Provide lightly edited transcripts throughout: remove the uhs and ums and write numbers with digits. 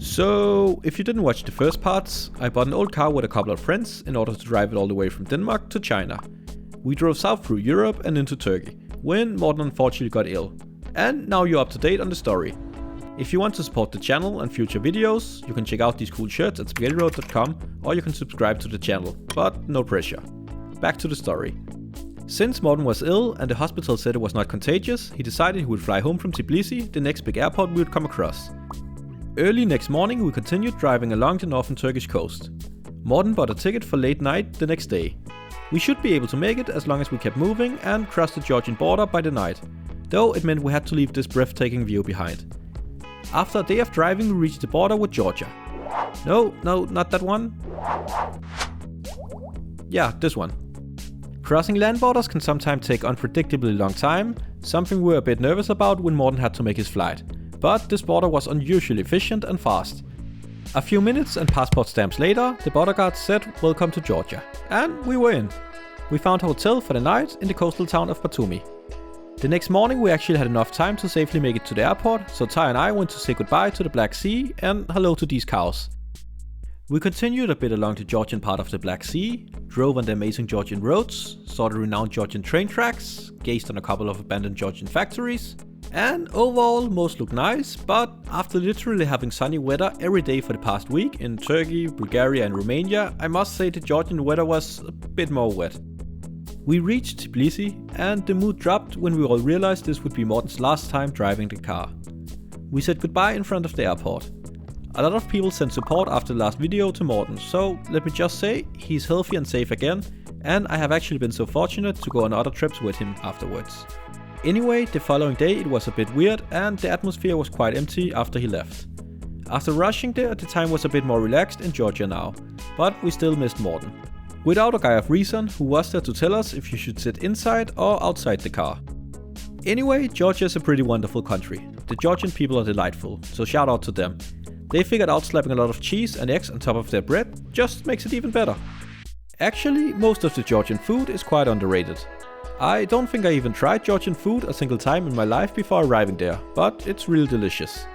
So, if you didn't watch the first parts, I bought an old car with a couple of friends in order to drive it all the way from Denmark to China. We drove south through Europe and into Turkey, when Morton unfortunately got ill. And now you're up to date on the story. If you want to support the channel and future videos, you can check out these cool shirts at spaghettiroad.com, or you can subscribe to the channel, but no pressure. Back to the story. Since Morton was ill and the hospital said it was not contagious, he decided he would fly home from Tbilisi, the next big airport we would come across. Early next morning we continued driving along the northern Turkish coast. Morton bought a ticket for late night the next day. We should be able to make it as long as we kept moving and crossed the Georgian border by the night, though it meant we had to leave this breathtaking view behind. After a day of driving we reached the border with Georgia. No, not that one. Yeah, this one. Crossing land borders can sometimes take unpredictably long time, something we were a bit nervous about when Morton had to make his flight. But this border was unusually efficient and fast. A few minutes and passport stamps later, the border guard said welcome to Georgia. And we were in. We found a hotel for the night in the coastal town of Batumi. The next morning we actually had enough time to safely make it to the airport, so Ty and I went to say goodbye to the Black Sea and hello to these cows. We continued a bit along the Georgian part of the Black Sea, drove on the amazing Georgian roads, saw the renowned Georgian train tracks, gazed on a couple of abandoned Georgian factories, and overall most looked nice, but after literally having sunny weather every day for the past week in Turkey, Bulgaria and Romania, I must say the Georgian weather was a bit more wet. We reached Tbilisi and the mood dropped when we all realized this would be Morton's last time driving the car. We said goodbye in front of the airport. A lot of people sent support after the last video to Morton, so let me just say, he's healthy and safe again, and I have actually been so fortunate to go on other trips with him afterwards. Anyway, the following day it was a bit weird and the atmosphere was quite empty after he left. After rushing there, the time was a bit more relaxed in Georgia now, but we still missed Morton. Without a guy of reason who was there to tell us if you should sit inside or outside the car. Anyway, Georgia is a pretty wonderful country. The Georgian people are delightful, so shout out to them. They figured out slapping a lot of cheese and eggs on top of their bread just makes it even better. Actually, most of the Georgian food is quite underrated. I don't think I even tried Georgian food a single time in my life before arriving there, but it's real delicious.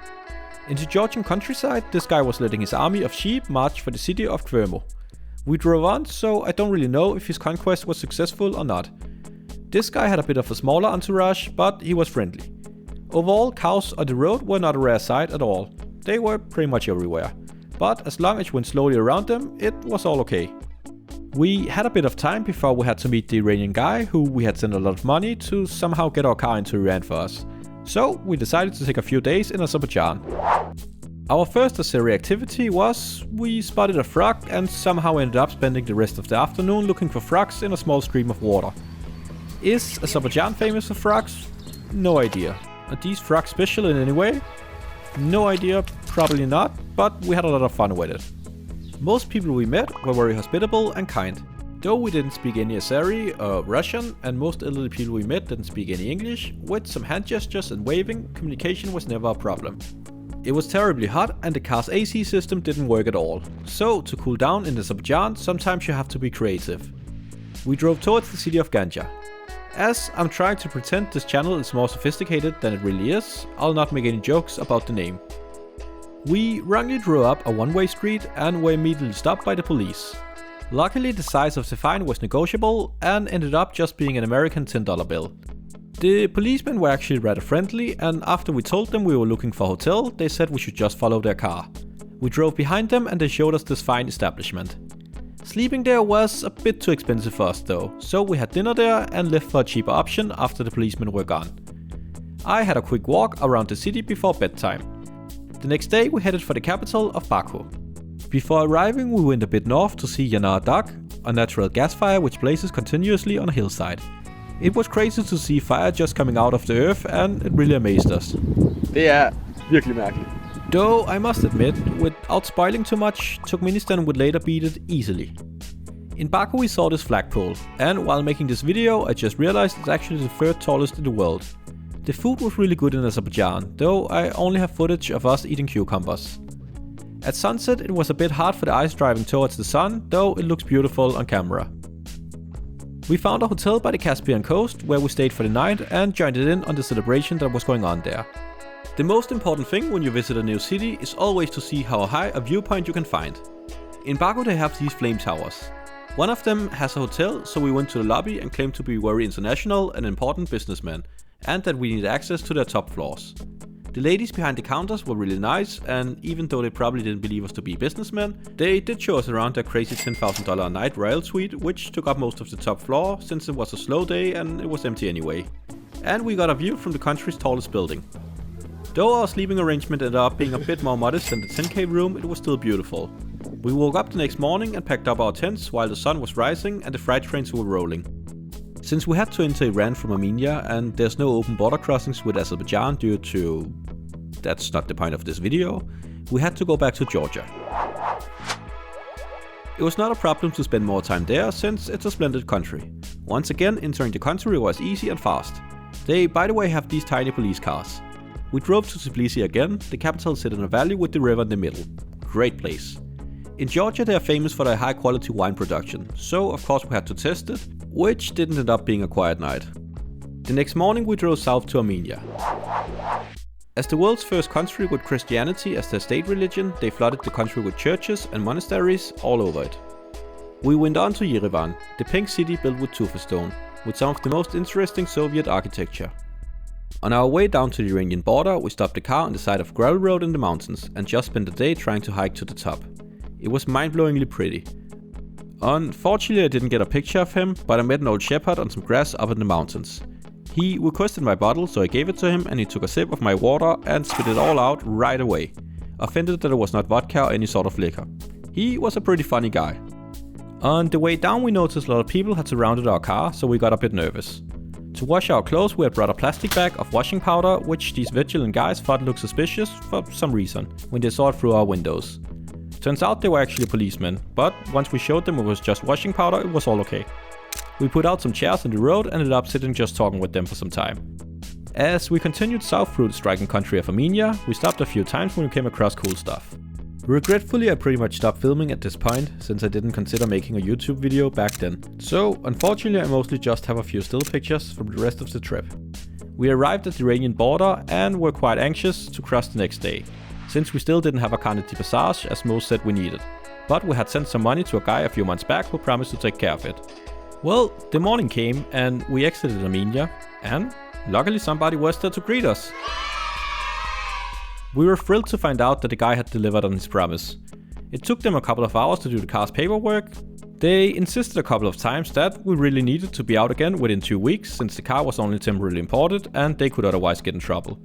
In the Georgian countryside, this guy was letting his army of sheep march for the city of Kvermo. We drove on, so I don't really know if his conquest was successful or not. This guy had a bit of a smaller entourage, but he was friendly. Overall, cows on the road were not a rare sight at all. They were pretty much everywhere. But as long as you went slowly around them, it was all okay. We had a bit of time before we had to meet the Iranian guy who we had sent a lot of money to somehow get our car into Iran for us. So we decided to take a few days in Azerbaijan. Our first Azeri activity was we spotted a frog and somehow ended up spending the rest of the afternoon looking for frogs in a small stream of water. Is Azerbaijan famous for frogs? No idea. Are these frogs special in any way? No idea, probably not, but we had a lot of fun with it. Most people we met were very hospitable and kind. Though we didn't speak any Azeri or Russian, and most elderly people we met didn't speak any English, with some hand gestures and waving, communication was never a problem. It was terribly hot and the car's AC system didn't work at all, so to cool down in Azerbaijan sometimes you have to be creative. We drove towards the city of Ganja. As I'm trying to pretend this channel is more sophisticated than it really is, I'll not make any jokes about the name. We wrongly drove up a one-way street and were immediately stopped by the police. Luckily the size of the fine was negotiable and ended up just being an American $10 bill. The policemen were actually rather friendly, and after we told them we were looking for a hotel, they said we should just follow their car. We drove behind them and they showed us this fine establishment. Sleeping there was a bit too expensive for us though, so we had dinner there and left for a cheaper option after the policemen were gone. I had a quick walk around the city before bedtime. The next day we headed for the capital of Baku. Before arriving we went a bit north to see Yanar Dag, a natural gas fire which blazes continuously on a hillside. It was crazy to see fire just coming out of the earth and it really amazed us. Det virkelig mærkeligt. Though I must admit, without spoiling too much, Turkmenistan would later beat it easily. In Baku we saw this flagpole, and while making this video I just realized it's actually the third tallest in the world. The food was really good in Azerbaijan, though I only have footage of us eating cucumbers. At sunset it was a bit hard for the eyes driving towards the sun, though it looks beautiful on camera. We found a hotel by the Caspian coast where we stayed for the night and joined it in on the celebration that was going on there. The most important thing when you visit a new city is always to see how high a viewpoint you can find. In Baku they have these flame towers. One of them has a hotel, so we went to the lobby and claimed to be very international and important businessmen, and that we need access to their top floors. The ladies behind the counters were really nice, and even though they probably didn't believe us to be businessmen, they did show us around their crazy $10,000 a night royal suite, which took up most of the top floor since it was a slow day and it was empty anyway. And we got a view from the country's tallest building. Though our sleeping arrangement ended up being a bit more modest than the 10k room, it was still beautiful. We woke up the next morning and packed up our tents while the sun was rising and the freight trains were rolling. Since we had to enter Iran from Armenia and there's no open border crossings with Azerbaijan due to... that's not the point of this video, we had to go back to Georgia. It was not a problem to spend more time there since it's a splendid country. Once again, entering the country was easy and fast. They, by the way, have these tiny police cars. We drove to Tbilisi again, the capital sit in a valley with the river in the middle. Great place. In Georgia they are famous for their high quality wine production, so of course we had to test it, which didn't end up being a quiet night. The next morning we drove south to Armenia. As the world's first country with Christianity as their state religion, they flooded the country with churches and monasteries all over it. We went on to Yerevan, the pink city built with tufa stone, with some of the most interesting Soviet architecture. On our way down to the Iranian border, we stopped the car on the side of a gravel road in the mountains and just spent the day trying to hike to the top. It was mind-blowingly pretty. Unfortunately I didn't get a picture of him, but I met an old shepherd on some grass up in the mountains. He requested my bottle, so I gave it to him and he took a sip of my water and spit it all out right away, offended that it was not vodka or any sort of liquor. He was a pretty funny guy. On the way down we noticed a lot of people had surrounded our car, so we got a bit nervous. To wash our clothes we had brought a plastic bag of washing powder, which these vigilant guys thought looked suspicious for some reason when they saw it through our windows. Turns out they were actually policemen, but once we showed them it was just washing powder, it was all okay. We put out some chairs on the road and ended up sitting just talking with them for some time. As we continued south through the striking country of Armenia, we stopped a few times when we came across cool stuff. Regretfully I pretty much stopped filming at this point, since I didn't consider making a YouTube video back then. So unfortunately I mostly just have a few still pictures from the rest of the trip. We arrived at the Iranian border and were quite anxious to cross the next day, since we still didn't have a carnet passage as most said we needed. But we had sent some money to a guy a few months back who promised to take care of it. Well, the morning came and we exited Armenia, and luckily somebody was there to greet us. We were thrilled to find out that the guy had delivered on his promise. It took them a couple of hours to do the car's paperwork. They insisted a couple of times that we really needed to be out again within 2 weeks, since the car was only temporarily imported and they could otherwise get in trouble.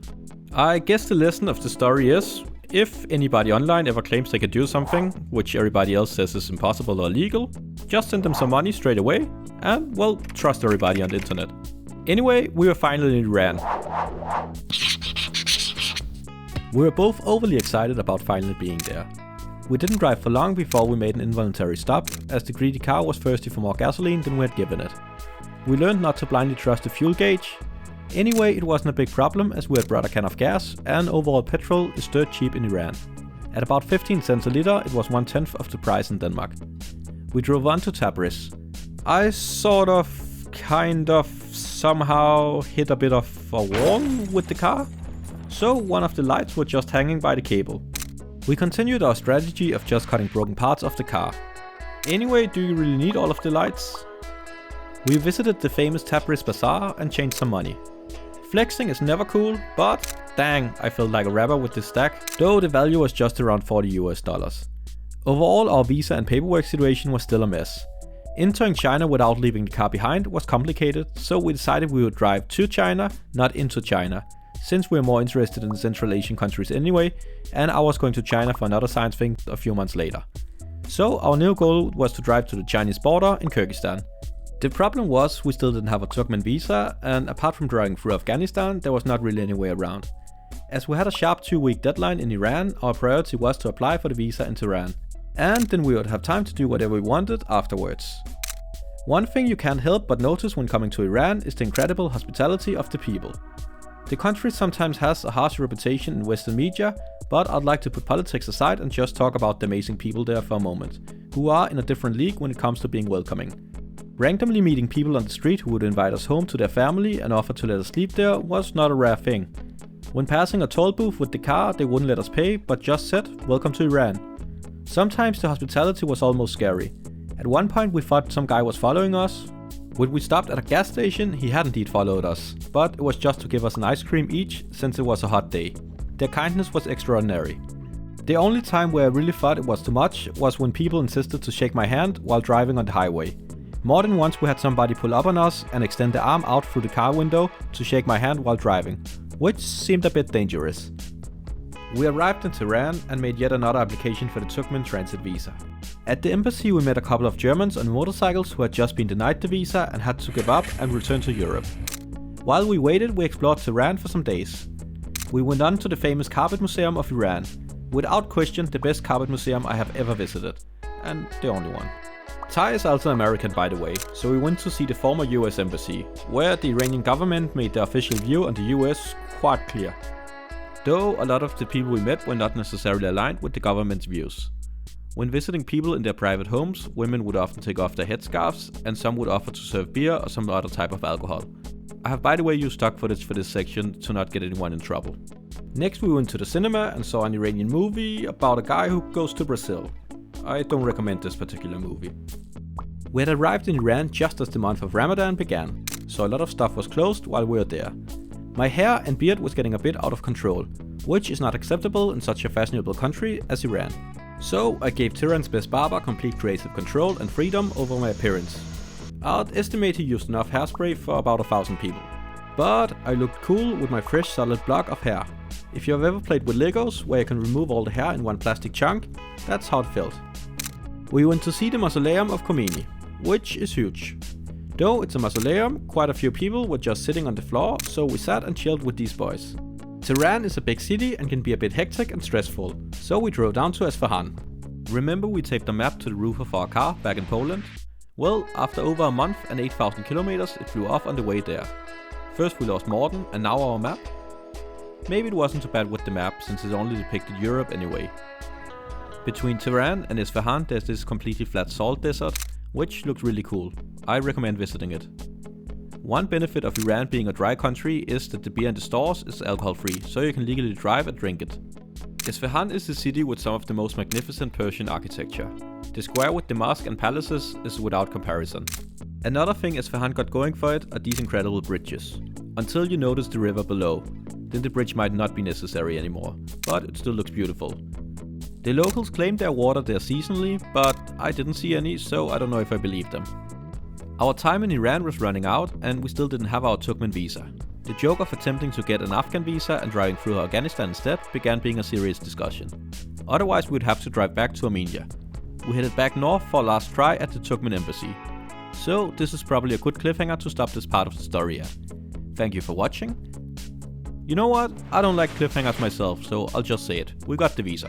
I guess the lesson of the story is, if anybody online ever claims they can do something, which everybody else says is impossible or illegal, just send them some money straight away and, well, trust everybody on the internet. Anyway, we were finally in Iran. We were both overly excited about finally being there. We didn't drive for long before we made an involuntary stop, as the greedy car was thirsty for more gasoline than we had given it. We learned not to blindly trust the fuel gauge. Anyway, it wasn't a big problem as we had brought a can of gas, and overall petrol is dirt cheap in Iran. At about 15 cents a liter, it was 1/10 of the price in Denmark. We drove on to Tabriz. I somehow hit a bit of a wall with the car, so one of the lights were just hanging by the cable. We continued our strategy of just cutting broken parts of the car. Anyway, do you really need all of the lights? We visited the famous Tabriz Bazaar and changed some money. Flexing is never cool, but dang, I felt like a rapper with this stack, though the value was just around $40 US. Overall, our visa and paperwork situation was still a mess. Entering China without leaving the car behind was complicated, so we decided we would drive to China, not into China, since we are more interested in the Central Asian countries anyway, and I was going to China for another science thing a few months later. So our new goal was to drive to the Chinese border in Kyrgyzstan. The problem was we still didn't have a Turkmen visa, and apart from driving through Afghanistan, there was not really any way around. As we had a sharp 2-week deadline in Iran, our priority was to apply for the visa in Tehran, and then we would have time to do whatever we wanted afterwards. One thing you can't help but notice when coming to Iran is the incredible hospitality of the people. The country sometimes has a harsh reputation in Western media, but I'd like to put politics aside and just talk about the amazing people there for a moment, who are in a different league when it comes to being welcoming. Randomly meeting people on the street who would invite us home to their family and offer to let us sleep there was not a rare thing. When passing a toll booth with the car, they wouldn't let us pay, but just said, "Welcome to Iran." Sometimes the hospitality was almost scary. At one point we thought some guy was following us. When we stopped at a gas station, he had indeed followed us, but it was just to give us an ice cream each since it was a hot day. Their kindness was extraordinary. The only time where I really thought it was too much was when people insisted to shake my hand while driving on the highway. More than once we had somebody pull up on us and extend their arm out through the car window to shake my hand while driving, which seemed a bit dangerous. We arrived in Tehran and made yet another application for the Turkmen transit visa. At the embassy we met a couple of Germans on motorcycles who had just been denied the visa and had to give up and return to Europe. While we waited, we explored Tehran for some days. We went on to the famous Carpet Museum of Iran. Without question, the best carpet museum I have ever visited. And the only one. Thai is also American, by the way, so we went to see the former US embassy, where the Iranian government made their official view on the US quite clear. Though a lot of the people we met were not necessarily aligned with the government's views. When visiting people in their private homes, women would often take off their headscarves, and some would offer to serve beer or some other type of alcohol. I have, by the way, used stock footage for this section to not get anyone in trouble. Next we went to the cinema and saw an Iranian movie about a guy who goes to Brazil. I don't recommend this particular movie. We had arrived in Iran just as the month of Ramadan began, so a lot of stuff was closed while we were there. My hair and beard was getting a bit out of control, which is not acceptable in such a fashionable country as Iran. So I gave Tehran's best barber complete creative control and freedom over my appearance. I'd estimate he used enough hairspray for about 1,000 people. But I looked cool with my fresh solid block of hair. If you have ever played with Legos, where you can remove all the hair in one plastic chunk, that's how it felt. We went to see the mausoleum of Khomeini, which is huge. Though it's a mausoleum, quite a few people were just sitting on the floor, so we sat and chilled with these boys. Tehran is a big city and can be a bit hectic and stressful, so we drove down to Esfahan. Remember we taped a map to the roof of our car back in Poland? Well, after over a month and 8,000 kilometers, it flew off on the way there. First we lost Morton, and now our map? Maybe it wasn't too bad with the map, since it only depicted Europe anyway. Between Tehran and Esfahan there's this completely flat salt desert, which looked really cool. I recommend visiting it. One benefit of Iran being a dry country is that the beer in the stores is alcohol free, so you can legally drive and drink it. Esfahan is the city with some of the most magnificent Persian architecture. The square with the mosque and palaces is without comparison. Another thing Esfahan got going for it are these incredible bridges. Until you notice the river below, then the bridge might not be necessary anymore, but it still looks beautiful. The locals claim their water there seasonally, but I didn't see any, so I don't know if I believe them. Our time in Iran was running out and we still didn't have our Turkmen visa. The joke of attempting to get an Afghan visa and driving through Afghanistan instead began being a serious discussion. Otherwise we'd have to drive back to Armenia. We headed back north for a last try at the Turkmen embassy. So this is probably a good cliffhanger to stop this part of the story at. Thank you for watching. You know what? I don't like cliffhangers myself, so I'll just say it. We got the visa.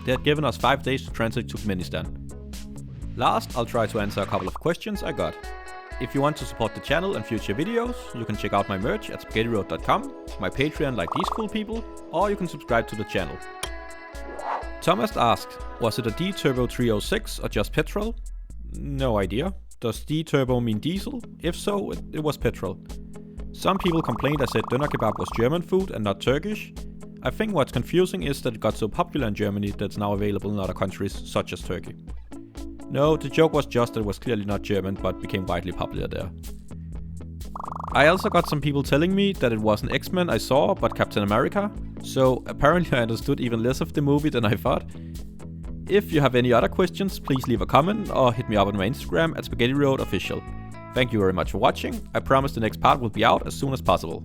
They had given us 5 days to transit to Turkmenistan. Last, I'll try to answer a couple of questions I got. If you want to support the channel and future videos, you can check out my merch at spaghettiroad.com, my Patreon like these cool people, or you can subscribe to the channel. Thomas asked, was it a D-Turbo 306 or just petrol? No idea. Does D-Turbo mean diesel? If so, it was petrol. Some people complained I said doner kebab was German food and not Turkish. I think what's confusing is that it got so popular in Germany that it's now available in other countries such as Turkey. No, the joke was just that it was clearly not German but became widely popular there. I also got some people telling me that it wasn't X-Men I saw but Captain America, so apparently I understood even less of the movie than I thought. If you have any other questions, please leave a comment or hit me up on my Instagram at SpaghettiRoadOfficial. Thank you very much for watching. I promise the next part will be out as soon as possible.